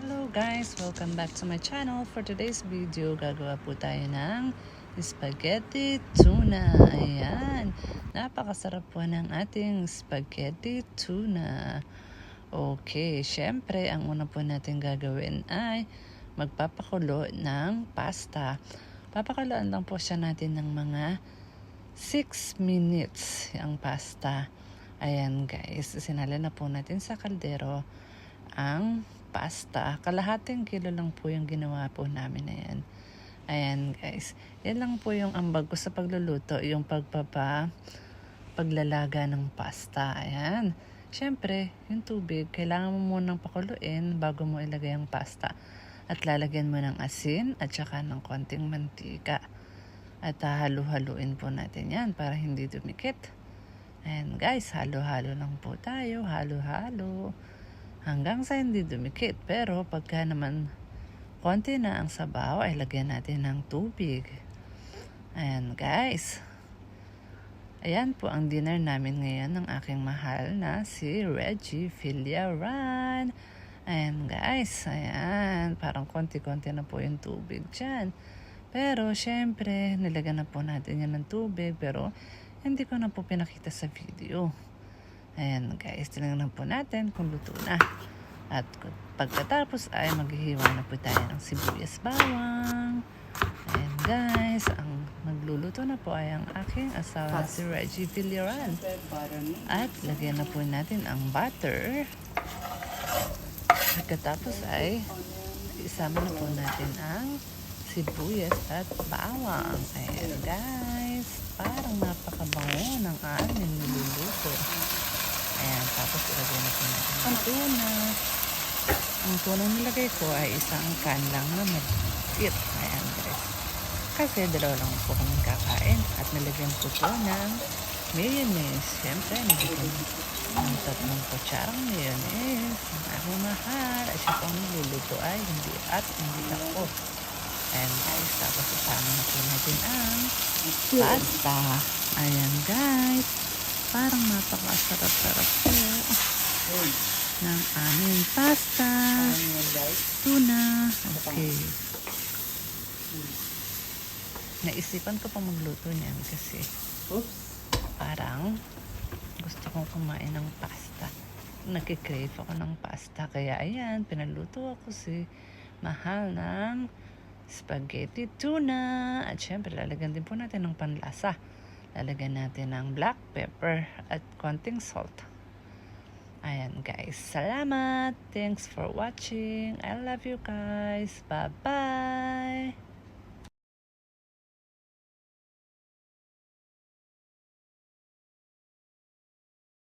Hello guys! Welcome back to my channel. For today's video, gagawa po tayo ng spaghetti tuna. Ayan! Napakasarap po ng ating spaghetti tuna. Okay, syempre, ang una po natin gagawin ay magpapakulo ng pasta. Papakuloan lang po siya natin ng mga 6 minutes ang pasta. Ayan guys, sinala na po natin sa kaldero ang pasta. Kalahating kilo lang po yung ginawa po namin na yan. Ayan guys, yan lang po yung ambag ko sa pagluluto, yung paglalaga ng pasta. Ayan, syempre yung tubig kailangan mo munang pakuluin bago mo ilagay ang pasta, at lalagyan mo ng asin at saka ng konting mantika, at halo-haluin po natin yan para hindi dumikit. Ayan guys, halo-halo lang po tayo, halo-halo hanggang sa hindi dumikit. Pero pagka naman konti na ang sabaw, ay lagyan natin ng tubig. Ayan guys, ayan po ang dinner namin ngayon ng aking mahal na si Reggie Villaran. Ayan guys, ayan, parang konti-konti na po yung tubig dyan. Pero syempre, nilagyan na po natin yan ng tubig, pero hindi ko na po pinakita sa video. Ayan guys, tinignan po natin kung luto na. At pagkatapos ay maghihiwa na po tayo ng sibuyas bawang. Ayan guys, ang magluluto na po ay ang aking asawa si Reggie Villaran. At lagyan na po natin ang butter. Pagkatapos ay isama na po natin ang sibuyas at bawang. Ayan guys, parang napakabango ng aming niluluto. Ayan, tapos ilagay na po natin ang tuna. Ang tuna nilagay ko ay isang can lang na mag-fit. Ayan guys, kasi dalawa lang po kami kakain. At nilagyan ko po ng mayonnaise. Siyempre, nilagyan ng 3 kutsarang mayonnaise. Ang aking mahal. At siya pong niluluto ay hindi ako. Ayan guys, tapos isama na po natin ang pasta. Ayan guys, parang napakasarap-sarap po ng aming pasta tuna. Okay, naisipan ko pa magluto niyan kasi parang gusto kong kumain ng pasta. Nagkikrave ako ng pasta, kaya ayan, pinaluto ako si mahal ng spaghetti tuna. At syempre, lalagyan din po natin ng panlasa. Lalagyan natin ng black pepper at konting salt. Ayan guys, salamat. Thanks for watching. I love you guys. Bye-bye.